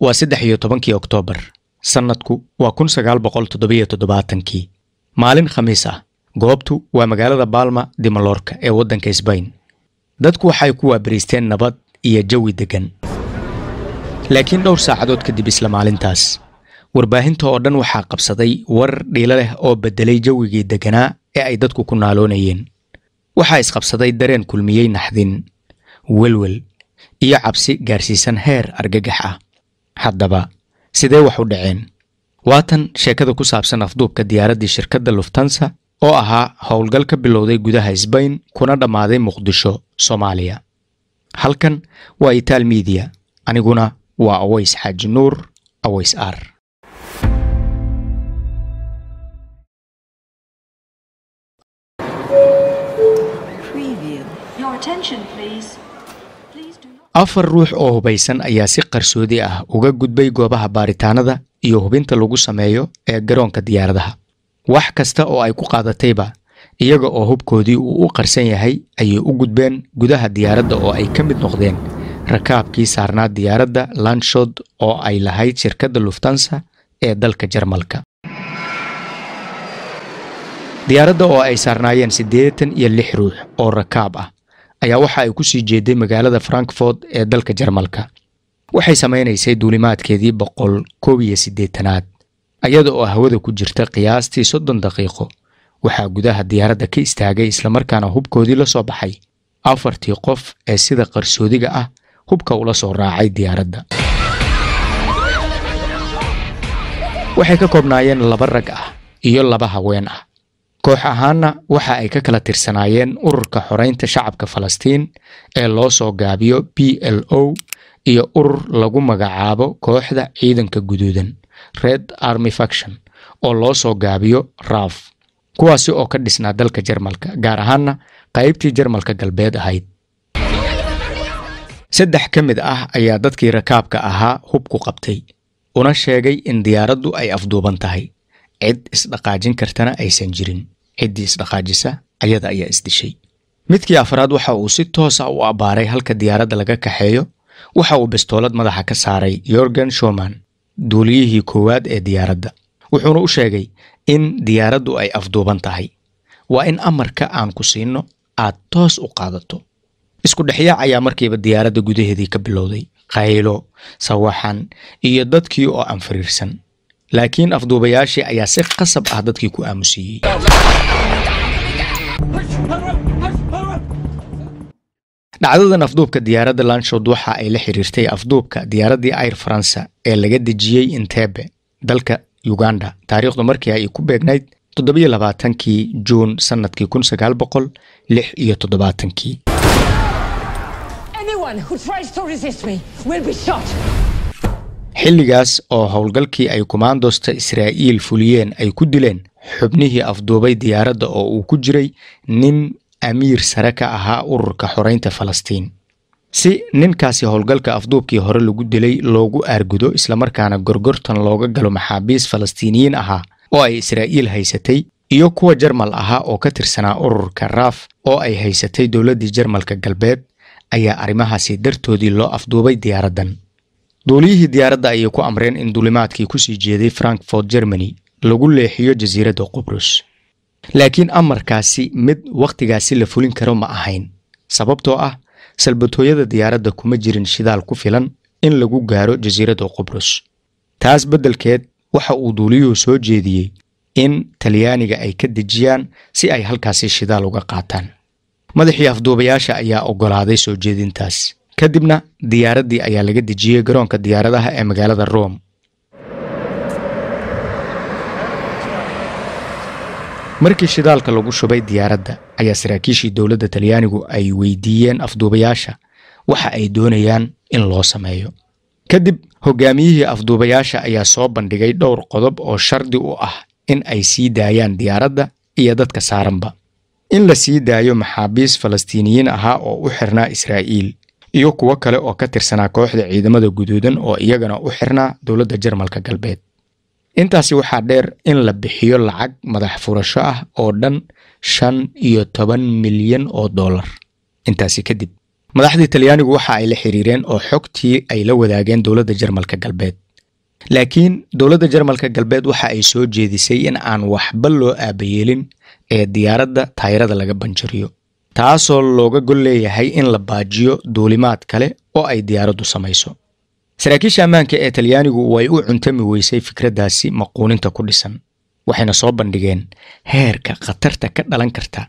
waa 13 Oktoobar sanadku waa 1977 maalin khamiis ah goobtu waa magaalada Palma de Mallorca ee wadanka Spain dadku waxay ku waabariisteen nabad iyo jawi degan laakiin dhowr saacadood kadib isla maalintaas warbaahinta oo dhan waxaa qabsaday war dhiila leh oo bedelay jawigii deganaa ee ay dadku ku naaloonayeen waxaa isqabsaday dareen kulmiyay naxdin welwel iyo cabsi gaarsiisan heer argagax ah haddaba sidee wax u dhaceen waatan sheekada ku saabsan afduubka diyaaradii shirkadda Lufthansa oo ahaa howlgal ka bilowday gudaha Spain kuna dhamaaday Muqdisho Soomaaliya halkan waa Itaal Media aniguna waa Aways Xaaji Nuur Aways R afar ruux oo hubaysan ayaa si qarsoodi ah uga gudbay goobaha baaritaanada iyo hubinta lagu sameeyo ee garoonka diyaaradaha wax kasta oo ay ku qaadatayba iyaga oo hubkoodii uu u qarsan yahay ayay u gudbeen gudaha diyaaradda oo ay ka mid noqdeen rakaabkii saarnaa diyaaradda Landshod oo ay lahayd shirkadda Lufthansa ee dalka Jarmalka diyaaradda oo ay saarnaayeen 86 ruux oo rakaab ah ayaa waxa ay ku sii jeeday magaalada Frankfurt ee dalka Jarmalka waxay sameynaysay duulimaadkeedii 181aad ayada oo hawada ku jirta qiyaastii 30 daqiiqo waxaa gudaha diyaaradda ka istaagay isla markaana hubkoodii la soo baxay afartii qof ee sida qarsoodiga ah hubka ula soo raacay diyaaradda waxay ka koobnaayeen 2 rag ah iyo 2 haween ah koox ahaana waxa ay ka kala tirsanaayeen ururka xoreynta shacabka Falastiin ee loo soo gaabiyo PLO iyo urur lagu magacaabo kooxda ciidanka guduudan Red Army Faction oo loo soo gaabiyo RAF kuwaasi oo ka dhisnaa dalka Jarmalka gaar ahaana qaybtii Jarmalka galbeed ahayd saddex ka mid ah ayaa dadkii rakaabka ahaa hubku qabtay una sheegay in diyaaraddu ay afduuban tahay cid isdhaqaajin kartana aysan jirin ciddii isdhaqaajisa ayada ayaa isdishay midkii afraad waxa uu si toos ah u abaaray halka diyaaradda laga kaxeeyo waxa uu bistoolad madaxa ka saaray Jürgen Schumann duuliyihii koowaad ee diyaaradda wuxuuna u sheegay in diyaaraddu ay afduuban tahay waa in amarka aan ku siino aad toos u qaadato isku dhaxyaac ayaa markiiba diyaaradda gudaheedii ka bilowday qaylo sawaxan iyo dadkii oo aan fariirsan laakiin afduubayaashii ayaa si qasab ah dadkii ku aamusiyay dhacdadan afduubka diyaaradda Landshod waxa ay la xiriirtay afduubka diyaaraddii Air France ee laga dejiyay Entebbe dalka Uganda taariikhdu markii ay ku beegnayd 27kii June sanadkii 1976 Anyone who tries to resist me will be shot. xilligaas oo howlgalkii ay kumaandosta Israa'iil fuliyeen ay ku dileen xubnihii afduubay diyaaradda oo uu ku jiray nin amiir sare ka ahaa ururka xoreynta Falastiin si ninkaasi howlgalka afduubkii hore lagu dilay loogu aargudo isla markaana gorgortan looga galo maxaabiis Falastiiniyiin ahaa oo ay Israa'iil haysatay iyo kuwa Jarmal ahaa oo ka tirsanaa ururka RAF oo ay haysatay dawladda Jarmalka galbeed ayaa arimahaasi dartoodii loo afduubay diyaaraddan duuliyihii diyaaradda ayay ku amreen in duulimaadkii ku sii jeeday Frankfurt Germany lagu leexiyo jasiiradda Qobrus laakiin amarkaasi mid waqtigaasi la fulin karo ma ahayn sababtoo ah salbatooyada diyaaradda kuma jirin shidaal ku filan in lagu gaaro jasiiradda Qobrus taas beddelkeed waxa uu duuliyuhu soo jeediyay in Talyaaniga ay ka dejiyaan si ay halkaasi shidaal uga qaataan madaxii afduubayaasha ayaa ogolaaday soo jeedintaas kadibna diyaaraddii ayaa laga dejiyay garoonka diyaaradaha ee magaalada Rome markii shidaalka lagu shubay diyaaradda ayaa saraakiishii dawladda Talyaanigu ay weydiiyeen afduubayaasha waxa ay doonayaan in loo sameeyo kadib hogaamiyihii afduubayaasha ayaa soo bandhigay dhowr qodob oo shardi u ah in ay sii daayaan diyaaradda iyo dadka saaranba in la sii daayo maxaabiis Falastiiniyiin ahaa oo u xirnaa Israa'iil iyo kuwa kale oo ka tirsanaa kooxda ciidamada guduudan oo iyagana u xirnaa dawladda Jarmalka galbeed intaasi waxaa dheer in la bixiyo lacag madax furasho ah oo dhan $15 milyan intaasi kadib madaxdii Talyaanigu waxa ay la xiriireen oo xogtii ay la wadaageen dowladda Jarmalka galbeed. laakiin dowladda Jarmalka galbeed waxa ay soo jeedisay in aan waxba loo aabayeelin ee diyaaradda taayirada laga banjariyo, taasoo looga gol leeyahay in la baajiyo duulimaad kale oo ay diyaaraddu samayso. saraakiisha ammaanka ee Talyaanigu way u cuntami weysay fikraddaasi maquuninta ku dhisan, waxayna soo bandhigeen heerka khatarta ka dhalan karta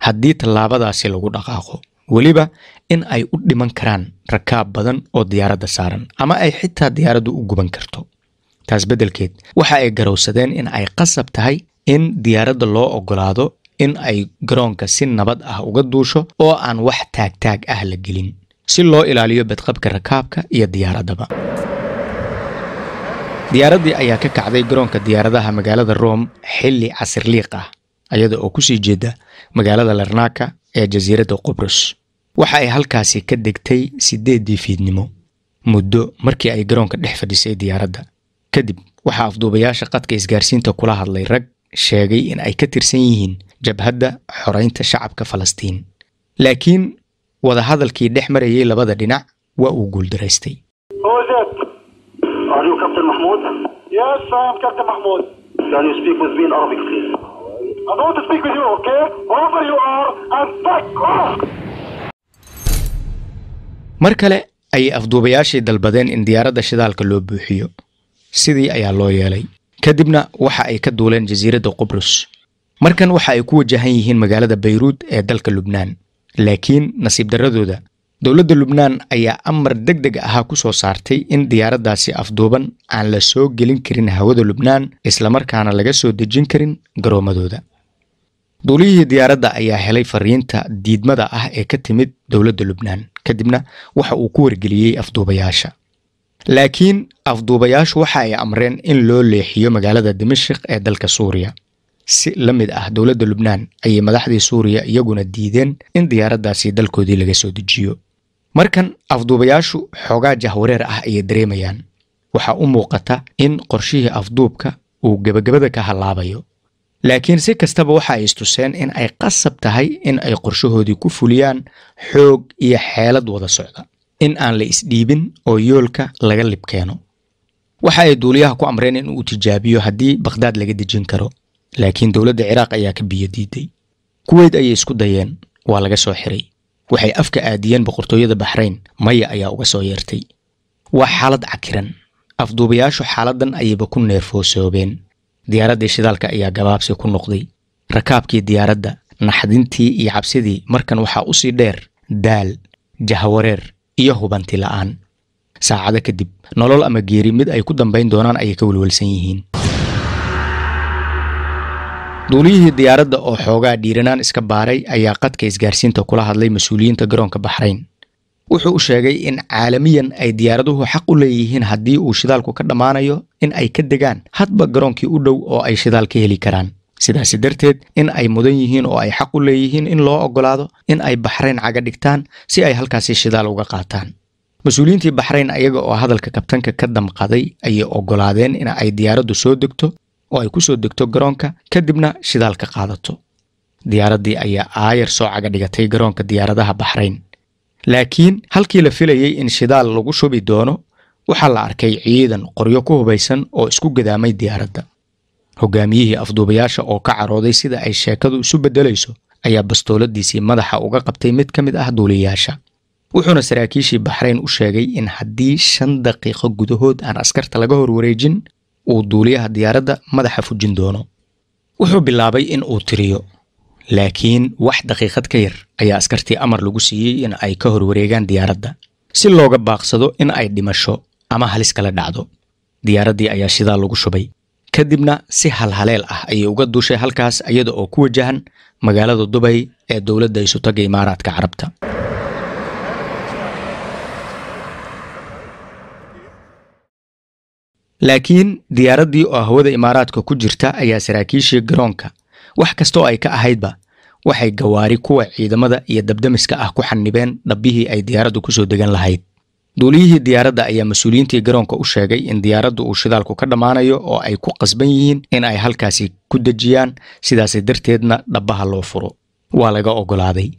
haddii tallaabadaasi lagu dhaqaaqo, weliba in ay u dhiman karaan rakaab badan oo diyaaradda saaran ama ay xitaa diyaaraddu u guban karto. taas beddelkeed waxa ay garowsadeen in ay qasab tahay in diyaaradda loo ogolaado in ay garoonka si nabad ah uga duusho oo aan wax taag ah la gelin, si loo ilaaliyo badqabka rakaabka iyo diyaaraddaba. diyaaraddii ayaa ka kacday garoonka diyaaradaha magaalada Rome xilli casir liiq ah, iyada oo ku sii jeeda magaalada Larnaca ee jasiiradda Qubrus. waxa ay halkaasi ka degtay 8 fiidnimo, muddo markii ay garoonka dhex fadhisay diyaaradda. kadib waxa afduubayaasha qadka isgaarsiinta kula hadlay rag sheegay in ay ka tirsan yihiin jabhadda xoreynta shacabka Falastiin, laakiin wada hadalkii dhex marayay labada dhinac waa uu guuldaraystay. Are you Captain Mahmoud? Yes, I am Captain Mahmoud. Can you speak with me in Arabic, please? I don't want to speak with you, okay? Whoever you are, and back off! mar kale ayay afduubayaashii dalbadeen in diyaaradda shidaalka loo buuxiyo. sidii ayaa loo yeelay. kadibna waxa ay ka duuleen jasiiradda Qubrus. markan waxa ay ku wajahan yihiin magaalada Beirut ee dalka Lubnaan. laakiin nasiib darradooda, dowladda Lubnaan ayaa amar degdeg ah ku soo saartay in diyaaraddaasi afduuban aan la soo gelin karin hawada Lubnaan, isla markaana laga soo dejin karin garoomadooda. duuliyihii diyaaradda ayaa helay fariinta diidmada ah ee ka timid dowladda Lubnaan, kadibna waxa uu ku wargeliyay afduubayaasha. laakiin afduubayaashu waxa ay amreen in loo leexiyo magaalada Dimashq ee dalka Suuriya. si la mid ah dowladda Lubnaan ayay madaxdii Suuriya iyaguna diideen in diyaaraddaasi dalkoodii laga soo dejiyo. markan afduubayaashu xoogaa jahwareer ah ayay dareemayaan. waxa u muuqata in qorshihii afduubka uu gabagabada ka halaabayo, laakiin si kastaba waxa ay istuseen in ay qasab tahay in ay qorshahoodii ku fuliyaan xoog iyo xeelad wada socda, in aan la isdhiibin oo yoolka laga libkeeno. waxa ay duuliyaha ku amreen in uu tijaabiyo haddii Baghdad laga dejin karo, laakiin dowladda Ciraaq ayaa ka biyo diiday. Kuwait ayay isku dayeen, waa laga soo xiray. waxay afka aadiyeen boqortooyada Bahrain, maya ayaa uga soo yeertay. waa xaalad cakiran. afduubayaashu xaaladan ayayba ku neerfoosoobeen. diyaaraddii shidaalka ayaa gabaabsi ku noqday. rakaabkii diyaaradda, naxdintii iyo cabsidii markan waxaa u sii dheer daal, jahwareer iyo hubanti la'aan. saacado kadib, nolol ama geeri mid ay ku dambayn doonaan ayay ka walwalsan yihiin. duuliyihii diyaaradda oo xoogaa dhiiranaan iska baaray ayaa qadka isgaarsiinta kula hadlay mas'uuliyiinta garoonka Bahrain. wuxuu u sheegay in caalamiyan ay diyaaraduhu xaq u leeyihiin haddii uu shidaalku ka dhamaanayo in ay ka degaan hadba garoonkii u dhow oo ay shidaal ka heli karaan. sidaas darteed in ay mudan yihiin oo ay xaq u leeyihiin in loo ogolaado in ay Bahrain caga dhigtaan si ay halkaasi shidaal uga qaataan. mas'uuliyiintii Bahrain ayaga oo hadalka kabtanka ka damqaday ayay ogolaadeen in ay diyaaraddu soo degto oo ay ku soo degto garoonka, kadibna shidaal ka qaadato. diyaaraddii ayaa aayar soo caga dhigatay garoonka diyaaradaha Bahrain. laakiin halkii la filayay in shidaal lagu shubi doono, waxaa la arkay ciidan qoryo ku hubaysan oo isku gadaamay diyaaradda. hogaamiyihii afduubayaasha oo ka carooday sida ay sheekadu isu bedelayso ayaa bastooladiisii madaxa uga qabtay mid ka mid ah duuliyaasha. wuxuuna saraakiishii Bahrain u sheegay in haddii 5 daqiiqo gudahood aan askarta laga horwareejin, uu duuliyaha diyaaradda madaxa fujin doono. wuxuu bilaabay in uu tiriyo, laakiin wax daqiiqad ka yar ayaa askartii amar lagu siiyey in ay ka horwareegaan diyaaradda si looga baaqsado in ay dhimasho ama halis kala dhacdo. diyaaraddii ayaa shidaal lagu shubay, kadibna si halhaleel ah ayay uga duushay halkaas iyada oo ku wajahan magaalada Dubai ee dowladda Isutaga Imaaraadka Carabta. laakiin diyaaraddii oo hawada Imaaraadka ku jirta ayaa saraakiishii garoonka wax kasta oo ay ka ahaydba waxay gawaari kuwa ciidamada iyo dabdamiska ah ku xanibeen dhabbihii ay diyaaraddu ku soo degan lahayd. duuliyihii diyaaradda ayaa mas'uuliyiintii garoonka u sheegay in diyaaraddu uu shidaalku ka dhamaanayo oo ay ku qasban yihiin in ay halkaasi ku dejiyaan, sidaas darteedna dhabbaha loo furo. waa laga ogolaaday.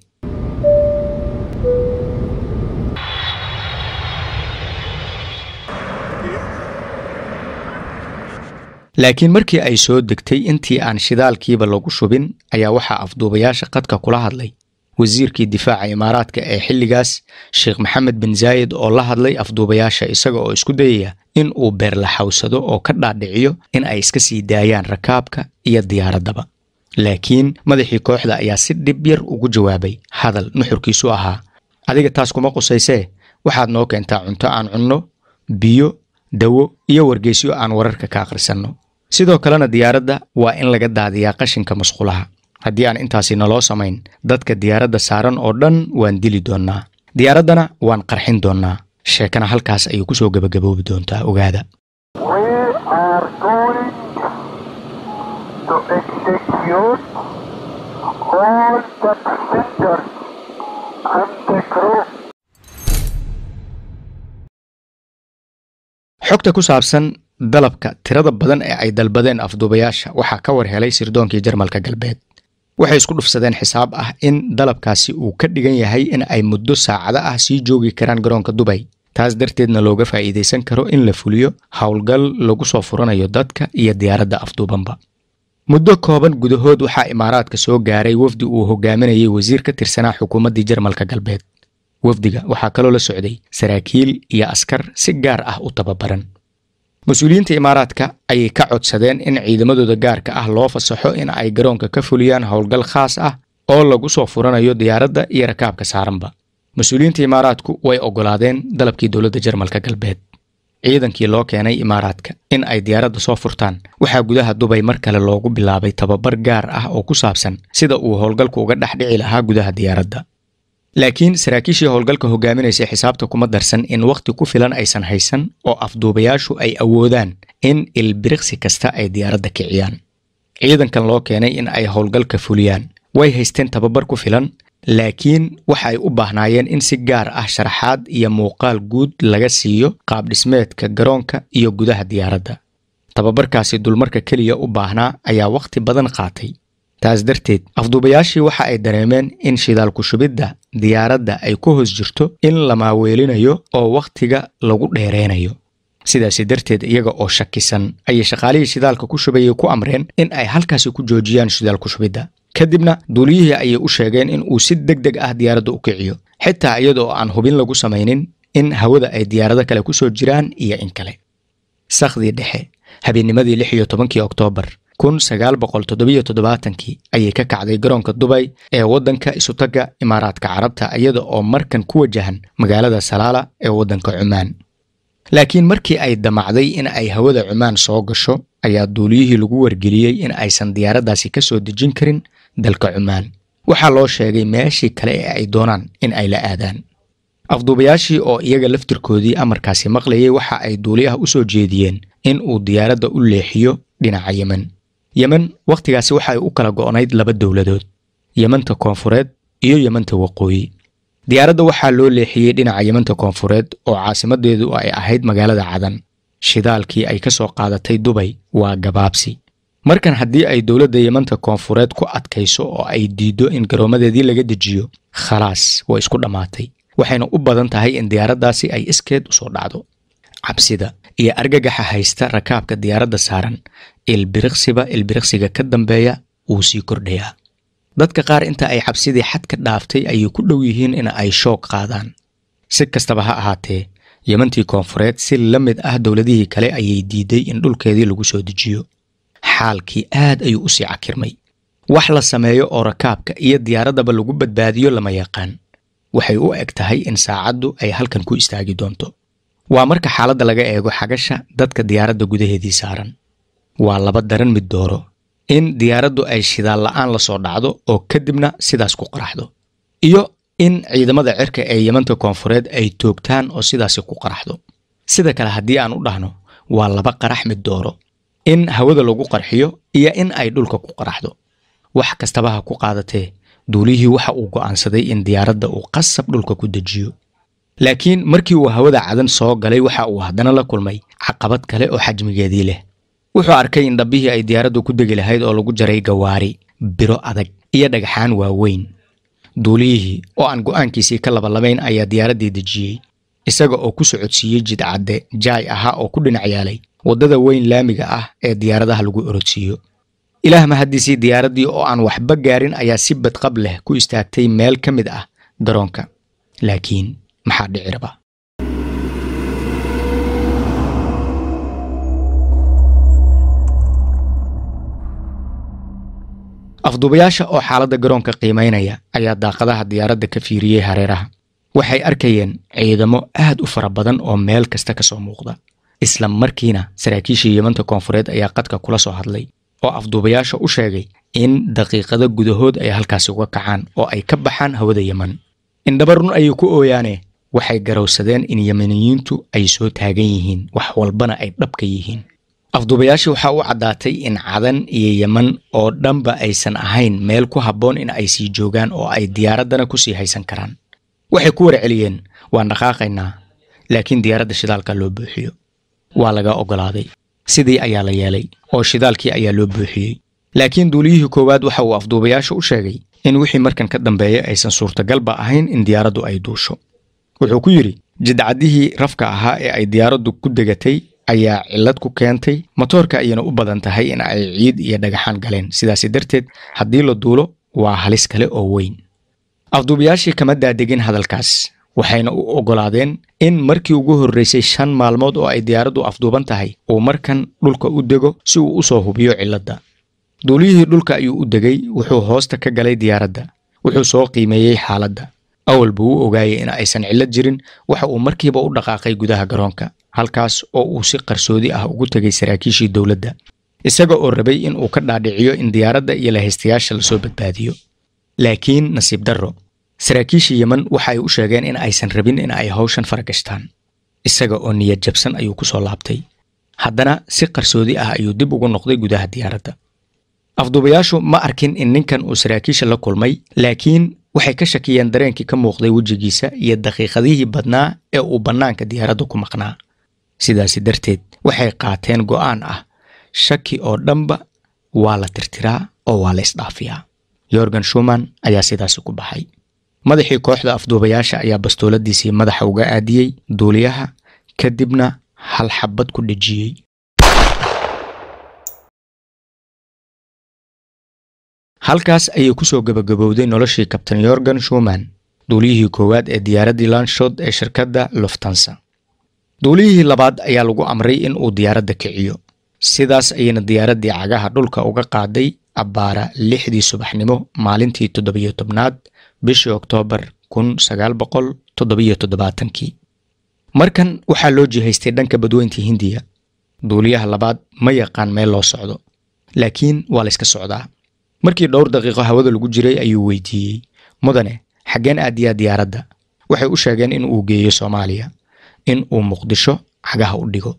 laakiin markii ay soo degtay intii aan shidaalkiiba lagu shubin ayaa waxaa afduubayaasha qadka kula hadlay wasiirkii difaaca imaaraadka ee xilligaas Sheikh Mohammed bin Zayed oo la hadlay afduubayaasha isaga oo isku dayaya in uu beer la xawsado oo ka dhaadhiciyo in ay iska sii daayaan rakaabka iyo diyaaradaba. laakiin madaxii kooxda ayaa si dhib yar ugu jawaabay hadal nuxurkiisu ahaa: adiga taas kuma qusaysee, waxaad noo keentaa cunto aan cunno, biyo, dawo iyo wargeysyo aan wararka ka akhrisanno. sidoo kalena diyaaradda waa in laga daadiyaa qashinka masqulaha. haddii aan intaasi naloo samayn, dadka diyaaradda saaran oo dhan waan dili doonnaa, diyaaraddana waan qarxin doonnaa. sheekana halkaas ayay ku soo gabagaboobi doontaa, ogaada. To execute all the passengers and the crew. xogta ku saabsan dalabka tirada badan ee ay dalbadeen afduubayaasha waxaa ka war helay sirdoonkii Jarmalka galbeed. waxay isku dhufsadeen xisaab ah in dalabkaasi uu ka dhigan yahay in ay muddo saacado ah sii joogi karaan garoonka Dubai. taas darteedna looga faa'iideysan karo in la fuliyo howlgal lagu soo furanayo dadka iyo diyaaradda afduubanba. muddo kooban gudahood waxaa imaaraadka soo gaaray wafdi uu hogaaminayay wasiir ka tirsanaa xukuumaddii Jarmalka galbeed. wafdiga waxaa kaloo la socday saraakiil iyo askar si gaar ah u tababaran. mas'uuliyiinta imaaraadka ayay ka codsadeen in ciidamadooda gaarka ah loo fasaxo in ay garoonka ka fuliyaan howlgal khaas ah oo lagu soo furanayo diyaaradda iyo rakaabka saaranba. mas'uuliyiinta imaaraadku way ogolaadeen dalabkii dowladda Jarmalka galbeed. ciidankii loo keenay imaaraadka in ay diyaaradda soo furtaan waxaa gudaha Dubai mar kale loogu bilaabay tababar gaar ah oo ku saabsan sida uu howlgalku uga dhaxdhici lahaa gudaha diyaaradda. laakiin saraakiishii howlgalka hogaaminaysay xisaabta kuma darsan in waqti ku filan aysan haysan oo afduubayaashu ay awoodaan in ilbiriqsi kasta ay diyaaradda kiciyaan. ciidankan loo keenay in ay howlgalka fuliyaan way haysteen tababar ku filan, laakiin waxa ay u baahnaayeen in si gaar ah sharaxaad iyo muuqaal guud laga siiyo qaab dhismeedka garoonka iyo gudaha diyaaradda. tababarkaasi dulmarka kaliya u baahnaa ayaa waqti badan qaatay. taas darteed afduubayaashii waxa ay dareemeen in shidaal ku shubidda diyaaradda ay ku hoos jirto in la maaweelinayo oo waqtiga lagu dheereynayo. sidaasi darteed iyaga oo shakisan ayay shaqaalihii shidaalka ku shubayay ku amreen in ay halkaasi ku joojiyaan shidaal ku shubidda. kadibna duuliyihii ayay u sheegeen in uu si degdeg ah diyaaradda u kiciyo, xitaa iyada oo aan hubin lagu samaynin in hawada ay diyaarado kale ku soo jiraan iyo in kale. sakhdii dhexe habeennimadii 16 Oktoobar 1977 ayay ka kacday garoonka Dubai ee waddanka isutaga Imaaraadka Carabta iyada oo markan ku wajahan magaalada Salaala ee waddanka Cumaan. laakiin markii ay damacday in ay hawada Cumaan soo gasho ayaa duuliyihii lagu wargeliyay in aysan diyaaraddaasi ka soo dejin karin dalka Cumaan. waxaa loo sheegay meeshii kale ee ay doonaan in ay la aadaan. afduubayaashii oo iyaga laftirkoodii amarkaasi maqlayay waxa ay duuliyaha u soo jeediyeen in uu diyaaradda u leexiyo dhinaca Yemen. Yemen waqtigaasi waxa ay u kala go'nayd laba dawladood, Yemanta Koonfureed iyo Yemanta Waqooyi. diyaaradda waxaa loo leexiyay dhinaca Yemanta Koonfureed oo caasimadeedu ay ahayd magaalada Cadan. shidaalkii ay ka soo qaadatay Dubai waa gabaabsi. markan haddii ay dawladda Yemanta Koonfureed ku adkayso oo ay diido in garoomadeedii laga dejiyo, khalaas way isku dhamaatay. waxayna u badan tahay in diyaaraddaasi ay iskeed u soo dhacdo. cabsida iyo argagaxa haysta rakaabka diyaaradda saaran ilbiriqsiga ka dambeeya uu sii kordhayaa. dadka qaar inta ay cabsidii xad ka dhaaftay ayay ku dhow yihiin in ay shoog qaadaan. si kastaba ha ahaatee, Yemantii Koonfureed si la mid ah dawladihii kale ayay diiday in dhulkeedii lagu soo dejiyo. xaalkii aad ayuu u sii cakirmay. wax la sameeyo oo rakaabka iyo diyaaraddaba lagu badbaadiyo lama yaqaan. waxay u eg tahay in saacaddu ay halkan ku istaagi doonto. waa marka xaaladda laga eego xagasha dadka diyaaradda gudaheedii saaran. waa laba daran mid dooro: in diyaaraddu ay shidaal la'aan la soo dhacdo oo kadibna sidaas ku qaraxdo, iyo in ciidamada cirka ee Yemanta Koonfureed ay toogtaan oo sidaasi ku qaraxdo. sida kale haddii aan u dhahno, waa laba qarax mid dooro: in hawada lagu qarxiyo iyo in ay dhulka ku qaraxdo. wax kastaba ha ku qaadatee, duulihii waxa uu go'aansaday in diyaaradda uu qasab dhulka ku dejiyo. laakiin markii uu hawada Cadan soo galay waxa uu haddana la kulmay caqabad kale oo xajmigeedii leh. wuxuu arkay in dhabbihii ay diyaaraddu ku degi lahayd oo lagu jaray gawaari, biro adag iyo dhagaxaan waaweyn. duuliyihii oo aan go'aankiisii ka labalabayn ayaa diyaaraddii dejiyey, isaga oo ku socodsiiyey jid cadde jaay ahaa oo ku dhinac yaalay waddada weyn laamiga ah ee diyaaradaha lagu orodsiiyo. ilaah mahadiisii diyaaraddii oo aan waxba gaarin ayaa si badqab leh ku istaagtay meel ka mid ah garoonka. laakiin maxaa dhici raba? afduubayaasha oo xaaladda garoonka qiimeynaya ayaa daaqadaha diyaaradda ka fiiriyey hareeraha. waxay arkayeen ciidamo aad u fara badan oo meel kasta ka soo muuqda. isla markiina saraakiishii Yemanta koonfureed ayaa qadka kula soo hadlay oo afduubayaasha u sheegay in daqiiqado gudahood ay halkaasi uga kacaan oo ay ka baxaan hawada Yemen. indhabarun ayay ku ooyaane waxay garowsadeen in Yemeniyiintu ay soo taagan yihiin wax walbana ay dhabka yihiin. afduubayaashii waxaa u caddaatay in Cadan iyo Yemen oo dhanba aysan ahayn meel ku habboon in ay sii joogaan oo ay diyaaraddana ku sii haysan karaan. waxay ku warceliyeen waan dhaqaaqaynaa, laakiin diyaaradda shidaalka loo buuxiyo. waa laga ogolaaday. sidii ayaa la yeelay oo shidaalkii ayaa loo buuxiyey. laakiin duuliyihii koowaad waxa uu afduubayaasha u sheegay in wixii markan ka dambeeyay aysan suurtagalba ahayn in diyaaraddu ay duusho. wuxuu ku yidhi jidcadihii rafka ahaa ee ay diyaaraddu ku degatay ayaa cillad ku keentay, matoorka ayana u badan tahay in ay ciid iyo dhagaxaan galeen. sidaasi darteed haddii la duulo waa halis kale oo weyn. afduubayaashii kama daadegin hadalkaas, waxayna u ogolaadeen in markii ugu horreysay 5 maalmood oo ay diyaaraddu afduuban tahay uu markan dhulka u dego si uu u soo hubiyo cilladda. duuliyihii dhulka ayuu u degay, wuxuu hoosta ka galay diyaaradda, wuxuu soo qiimeeyey xaaladda. awal buu u ogaayay in aysan cillad jirin. waxa uu markiiba u dhaqaaqay gudaha garoonka, halkaas oo uu si qarsoodi ah ugu tegay saraakiishii dowladda, isaga oo rabay in uu ka dhaadhiciyo in diyaaradda iyo lahaystayaasha la soo badbaadiyo. laakiin nasiib darro, saraakiishii Yemen waxa ay u sheegeen in aysan rabin in ay hawshan faragashtaan. isaga oo niyad jabsan ayuu ku soo laabtay. haddana si qarsoodi ah ayuu dib ugu noqday gudaha diyaaradda. afduubayaashu ma arkin in ninkan uu saraakiisha la kulmay, laakiin waxay ka shakiyeen dareenkii ka muuqday wejigiisa iyo daqiiqadihii badnaa ee uu bannaanka diyaaradda ku maqnaa. sidaasi darteed waxay qaateen go'aan ah shaki oo dhanba waa la tirtiraa oo waa la isdhaafiyaa. Jürgen Schumann ayaa sidaasi ku baxay. madaxii kooxda afduubayaasha ayaa bastooladiisii madaxa uga aadiyey duuliyaha, kadibna hal xabad ku dhejiyey. halkaas ayay ku soo gabagabowday noloshii kabtan Jürgen Schumann, duuliyihii koowaad ee diyaaraddii Landshut ee shirkadda Lufthansa. duuliyihii labaad ayaa lagu amray in uu diyaaradda kiciyo. sidaas ayayna diyaaraddii cagaha dhulka uga qaaday abbaara 6 subaxnimo maalintii 17aad bishii Oktoobar 1977. markan waxaa loo jihaystay dhanka badweynta Hindiya. duuliyaha labaad ma yaqaan meel loo socdo, laakiin waa la iska socdaa. markii dhowr daqiiqo hawada lagu jiray ayuu weydiiyey, mudane xaggeen aadiyaa diyaaradda? waxay u sheegeen in uu geeyo Soomaaliya, in uu Muqdisho cagaha u dhigo.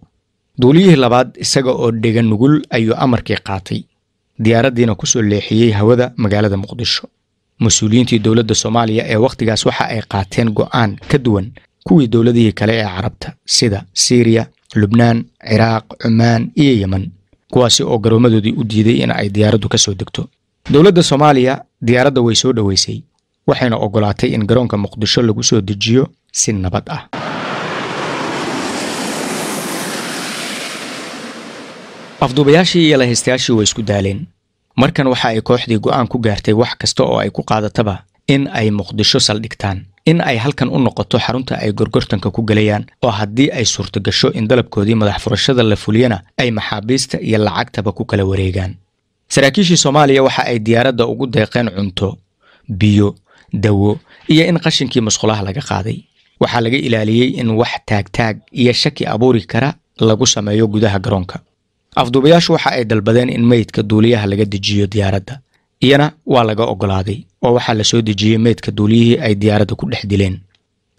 duuliyihii labaad isaga oo dhega nugul ayuu amarkii qaatay, diyaaraddiina ku soo leexiyey hawada magaalada Muqdisho. mas-uuliyiintii dowladda Soomaaliya ee waqtigaas waxa ay qaateen go'aan ka duwan kuwii dowladihii kale ee Carabta sida Syria, Lubnaan, Ciraaq, Cumaan iyo Yemen, kuwaasi oo garoomadoodii u diiday in ay diyaaraddu ka soo degto. dowladda Soomaaliya diyaaradda way soo dhaweysay, waxayna ogolaatay in garoonka Muqdisho lagu soo dejiyo si nabad ah. afduubayaashii iyo lahaystayaashii way isku daaleen. markan waxa ay kooxdii go'aan ku gaartay wax kasta oo ay ku qaadataba in ay Muqdisho saldhigtaan, in ay halkan u noqoto xarunta ay gorgortanka ku galayaan, oo haddii ay suurtagasho in dalabkoodii madax furashada la fuliyana ay maxaabiista iyo lacagtaba ku kala wareegaan. saraakiishii Soomaaliya waxa ay diyaaradda ugu deeqeen cunto, biyo, dawo iyo in qashinkii musqulaha laga qaaday. waxaa laga ilaaliyey in wax taagtaag iyo shaki abuuri kara lagu sameeyo gudaha garoonka. afduubayaashu waxa ay dalbadeen in meydka duuliyaha laga dejiyo diyaaradda, iyana waa laga ogolaaday oo waxaa la soo dejiyey meydka duuliyihii ay diyaaradda ku dhex dileen.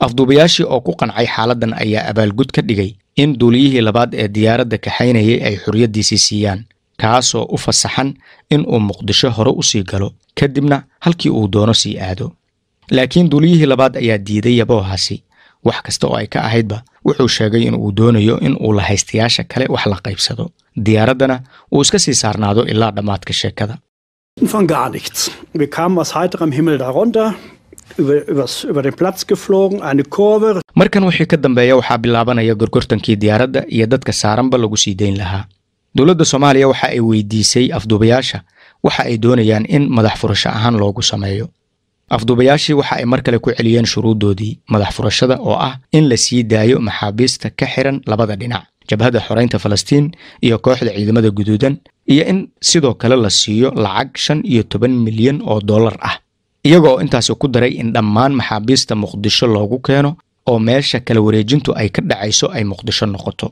afduubayaashii oo ku qancay xaaladdan ayaa abaalgud ka dhigay in duuliyihii labaad ee diyaaradda kaxaynayay ay xurriyaddiisii siiyaan, kaasoo u fasaxan in uu Muqdisho hore u sii galo, kadibna halkii uu doono sii aado. laakiin duuliyihii labaad ayaa diiday yaboohaasi. wax kasta oo ay ka ahaydba wuxuu sheegay in uu doonayo in uu lahaystayaasha kale wax la qaybsado, diyaaraddana uu iska sii saarnaado ilaa dhammaadka sheekada. Von gar nichts. Wir kamen aus heiterem Himmel darunter. über den Platz geflogen, eine Kurve. markan wixii ka dambeeya waxaa bilaabanaya gorgortankii diyaaradda iyo dadka saaranba lagu sii dayn lahaa. dowladda Soomaaliya waxa ay weydiisay afduubayaasha waxa ay doonayaan in madax furasho ahaan loogu sameeyo. afduubayaashii waxa ay mar kale ku celiyeen shuruudoodii madax furashada oo ah in la sii daayo maxaabiista ka xiran labada dhinac, jabhadda xoreynta Falastiin iyo kooxda ciidamada guduudan, iyo in sidoo kale la siiyo lacag 15 milyan oo dollar ah. iyagoo intaas ku daray in dhammaan maxaabiista Muqdisho loogu keeno oo meesha kala wareejintu ay ka dhacayso ay Muqdisho noqoto.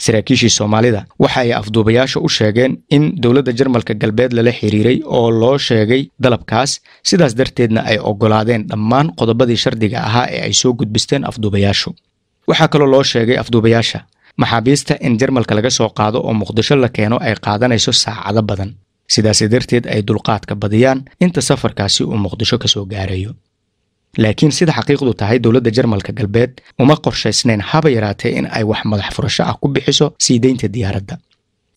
saraakiishii Soomaalida waxa ay afduubayaasha u sheegeen in dowladda Jarmalka galbeed lala xiriiray oo loo sheegay dalabkaas, sidaas darteedna ay ogolaadeen dhammaan qodobadii shardiga ahaa ee ay soo gudbisteen afduubayaashu. waxa kale loo sheegay afduubayaasha maxaabiista in Jarmalka laga soo qaado oo Muqdisho la keeno ay qaadanayso saacado badan, sidaas darteed ay dulqaadka badiyaan inta safarkaasi uu Muqdisho ka soo gaarayo. laakiin sida xaqiiqdu tahay dowladda Jarmalka galbeed uma qorshaysnayn haba yaraatee in ay wax madax furasho ah ku bixiso sii deynta diyaaradda.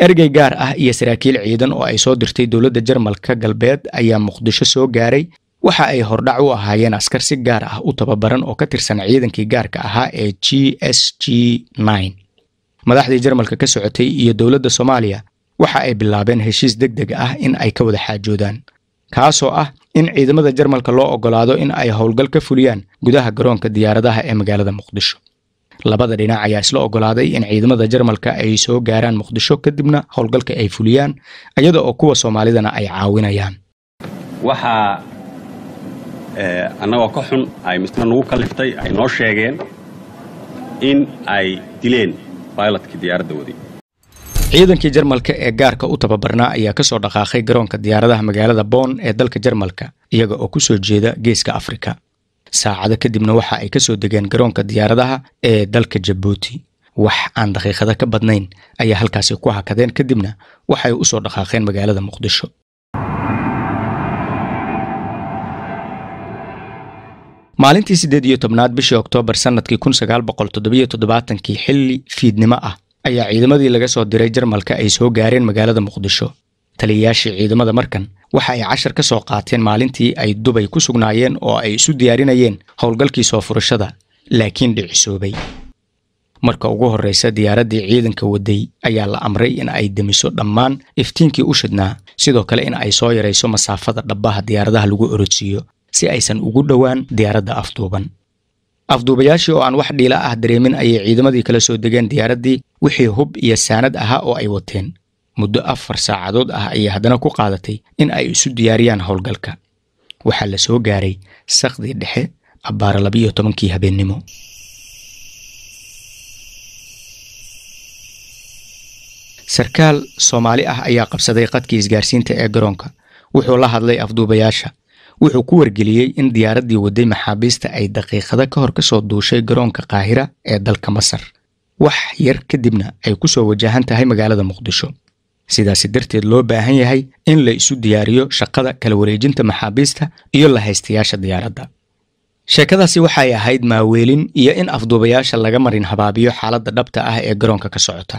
ergey gaar ah iyo saraakiil ciidan oo ay soo dirtay dowladda Jarmalka galbeed ayaa Muqdisho soo gaaray. waxa ay hordhac u ahaayeen askar si gaar ah u tababaran oo ka tirsan ciidankii gaarka ahaa ee GSG-9. madaxdii Jarmalka ka socotay iyo dowladda Soomaaliya waxa ay bilaabeen heshiis degdeg ah in ay ka wada xaajoodaan, kaasoo ah in ciidamada Jarmalka loo ogolaado in ay howlgal ka fuliyaan gudaha garoonka diyaaradaha ee magaalada Muqdisho. labada dhinac ayaa isla ogolaaday in ciidamada Jarmalka ay soo gaaraan Muqdisho kadibna howlgalka ay fuliyaan, iyada oo kuwa Soomaalidana ay caawinayaan. waxa anagoo ka xun ay misna nagu kaliftay ay noo sheegeen in ay dileen pilotkii diyaaradda waday. ciidankii Jarmalka ee gaarka u tababarnaa ayaa ka soo dhaqaaqay garoonka diyaaradaha magaalada Bonn ee dalka Jarmalka iyaga oo ku soo jeeda geeska Afrika. saacado kadibna waxa ay ka soo degeen garoonka diyaaradaha ee dalka Djibouti. wax aan daqiiqada ka badnayn ayaa halkaasi ku hakadeen, kadibna waxay u soo dhaqaaqeen magaalada Muqdisho. maalintii 18aad bishii Oktoobar sanadkii 1977 xilli fiidnimo ah ayaa ciidamadii laga soo diray Jarmalka ay soo gaareen magaalada Muqdisho. taliyayaashii ciidamada markan waxa ay cashar ka soo qaateen maalintii ay Dubai ku sugnaayeen oo ay isu diyaarinayeen howlgalkii soo furashada, laakiin dhicisoobay. marka ugu horeysa diyaaraddii ciidanka waday ayaa la amray in ay damiso dhammaan iftiinkii u shidnaa, sidoo kale in ay soo yareyso masaafada dhabaha diyaaradaha lagu orodsiiyo si aysan ugu dhowaan diyaaradda afduuban. afduubayaashii oo aan wax dhiila ah dareemin ayay ciidamadii kala soo degeen diyaaraddii wixii hub iyo saanad ahaa oo ay wateen. muddo 4 saacadood ah ayay haddana ku qaadatay in ay isu diyaariyaan howlgalka. waxaa la soo gaaray saqdii dhexe abbaara 12 habeenimo. sarkaal Soomaali ah ayaa qabsaday qadkii isgaarsiinta ee garoonka. wuxuu la hadlay afduubayaasha. wuxuu ku wargeliyey in diyaaraddii waday maxaabiista ay daqiiqada ka hor ka soo duushay garoonka Qaahira ee dalka Masar. wax yar kadibna ay ku soo wajahan tahay magaalada Muqdisho. sidaas darteed loo baahan yahay in la isu diyaariyo shaqada kala wareejinta maxaabiista iyo la haystayaasha diyaaradda. sheekadaasi waxay ahayd maaweelin iyo in afduubayaasha laga marin habaabiyo xaaladda dhabta ah ee garoonka ka socota.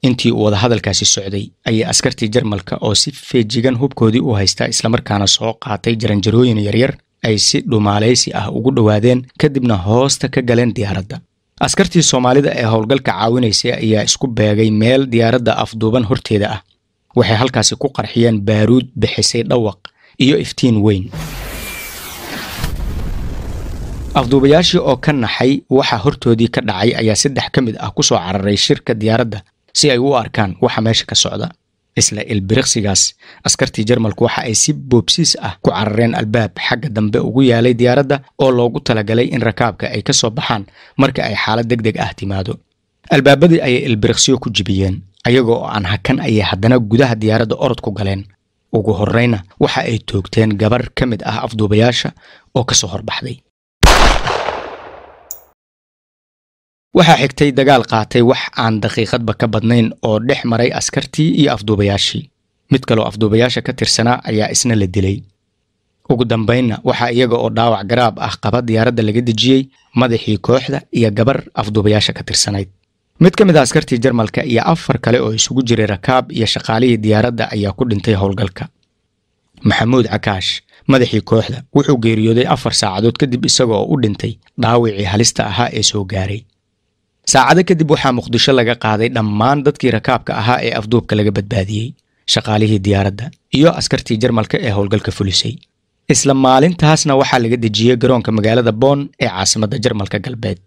intii uu wada hadalkaasi socday ayay askartii Jarmalka oo si feejigan hubkoodii u haysta isla markaana soo qaatay jaranjarooyin yaryar ay si dhumaaleysi ah ugu dhawaadeen, kadibna hoosta ka galeen diyaaradda. askartii Soomaalida ee howlgalka caawinaysay ayaa isku beegay meel diyaaradda afduuban horteeda ah. waxay halkaasi ku qarxiyeen baaruud bixisay dhawaq iyo iftiin weyn. afduubayaashii oo ka naxay waxa hortoodii ka dhacay ayaa 3 ka mid ah ku soo cararay shirka diyaaradda si ay u arkaan waxa meesha ka socda. isla ilbiriqsigaas askartii Jarmalku waxa ay si boobsiis ah ku carareen albaab xagga dambe ugu yaalay diyaaradda oo loogu talagalay in rakaabka ay ka soo baxaan marka ay xaalad degdeg ah timaado. albaabadii ayay ilbiriqsiyo ku jibiyeen, ayagoo aan hakan ayay haddana gudaha diyaaradda orod ku galeen. ugu horreyna waxa ay toogteen gabar ka mid ah afduubayaasha oo ka soo horbaxday. waxaa xigtay dagaal qaatay wax aan daqiiqadba ka badnayn oo dhex maray askartii iyo afduubayaashii. mid kaloo afduubayaasha ka tirsanaa ayaa isna la dilay. ugu dambeynna waxaa iyaga oo dhaawac garaab ah qaba diyaaradda laga dejiyey madaxii kooxda iyo gabar afduubayaasha ka tirsanayd. mid ka mid ah askartii Jarmalka iyo 4 kale oo isugu jiray rakaab iyo shaqaalihii diyaaradda ayaa ku dhintay howlgalka. Maxamuud Cakaash madaxii kooxda wuxuu geeriyooday 4 saacadood kadib isagoo u dhintay dhaawicii halista ahaa ee soo gaaray. saacado kadib waxaa Muqdisho laga qaaday dhammaan dadkii rakaabka ahaa ee afduubka laga badbaadiyey, shaqaalihii diyaaradda iyo askartii Jarmalka ee howlgalka fulisay. isla maalintaasna waxaa laga dejiyay garoonka magaalada Bonn ee caasimadda Jarmalka galbeed.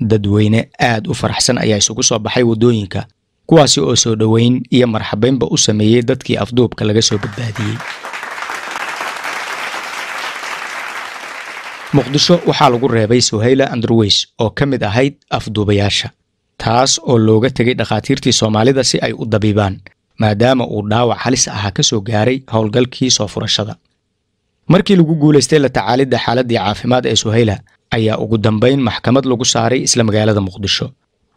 dadweyne aad u faraxsan ayaa isugu soo baxay wadooyinka, kuwaasi oo soo dhaweyn iyo marxabeynba u sameeyay dadkii afduubka laga soo badbaadiyey. Muqdisho waxaa lagu reebay Suhayla Andrews oo ka mid ahayd afduubayaasha, taas oo looga tagay dhaqaatiirtii Soomaalida si ay u dabiibaan, maadaama uu dhaawac halis ah ka soo gaaray howlgalkii soo furashada. markii lagu guuleystay la tacaalidda xaaladii caafimaad ee Suhayla ayaa ugu dambeyn maxkamad lagu saaray isla magaalada Muqdisho,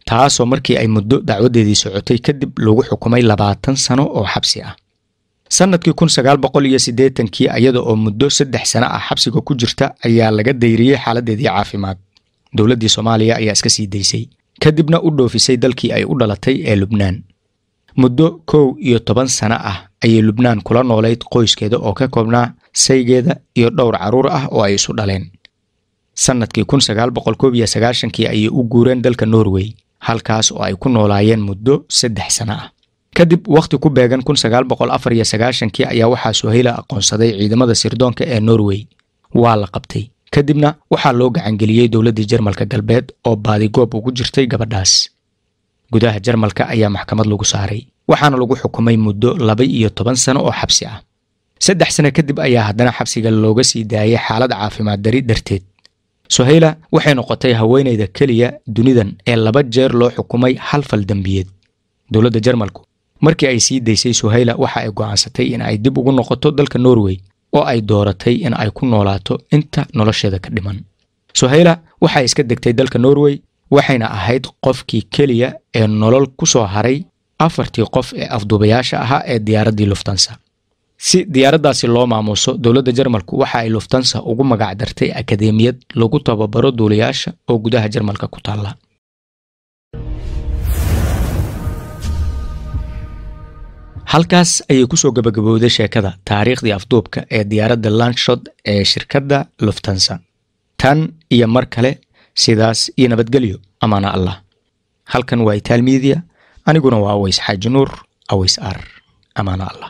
taasoo markii ay muddo dacwadeedii socotay kadib lagu xukumay 20 sano oo xabsi ah. sanadkii 1980kii ayada oo muddo 3 sano ah xabsiga ku jirta ayaa laga dayriyay xaaladeedii caafimaad. dawladdii Soomaaliya ayaa iska sii daysay, kadibna u dhoofisay dalkii ay u dhalatay ee Lubnaan. muddo 11 sano ah ayay Lubnaan kula noolayd qoyskeeda oo ka koobnaa saygeeda iyo dhowr caruur ah oo ay isu dhaleen. sanadkii 1991kii ayay u guureen dalka Norway, halkaas oo ay ku noolaayeen muddo 3 sano ah. kadib waqti ku beegan 1994kii ayaa waxaa Suhayla aqoonsaday ciidamada sirdoonka ee Norway. waa la qabtay, kadibna waxaa loo gacan geliyay dawladda Jarmalka galbeed oo baadigoob ugu jirtay gabadhaas. gudaha Jarmalka ayaa maxkamad lagu saaray, waxaana lagu xukumay muddo 12 sano oo xabsi ah. 3 sano kadib ayaa haddana xabsiga looga sii daayay xaalad caafimaad dari darteed. Suhayla waxay noqotay haweeneyda kaliya dunidan ee 2 jeer loo xukumay hal fal dambiyeed. dawladda Jarmalku markii ay sii daysay Suhayla waxa ay go'aansatay in ay dib ugu noqoto dalka Norway oo ay dooratay in ay ku noolaato inta nolosheeda ka dhiman. Suhayla waxay iska degtay dalka Norway, waxayna ahayd qofkii kaliya ee nolol ku soo haray 4 qof ee afduubayaasha ahaa ee diyaaraddii Lufthansa. si diyaaraddaasi loo maamuuso, dawladda Jarmalku waxa ay Lufthansa ugu magac dartay akademiyad lagu tababaro duuliyaasha oo gudaha Jarmalka ku taala. halkaas ayay ku soo gabagabowday sheekada taariikhdii afduubka ee diyaaradda Landshut ee shirkadda Lufthansa. tan iyo mar kale, sidaas iyo nabadgelyo, amaana Allah. halkan waa Itaal Media, aniguna waa Aways Xaaji Nuur, Aways Ar, amaana Allah.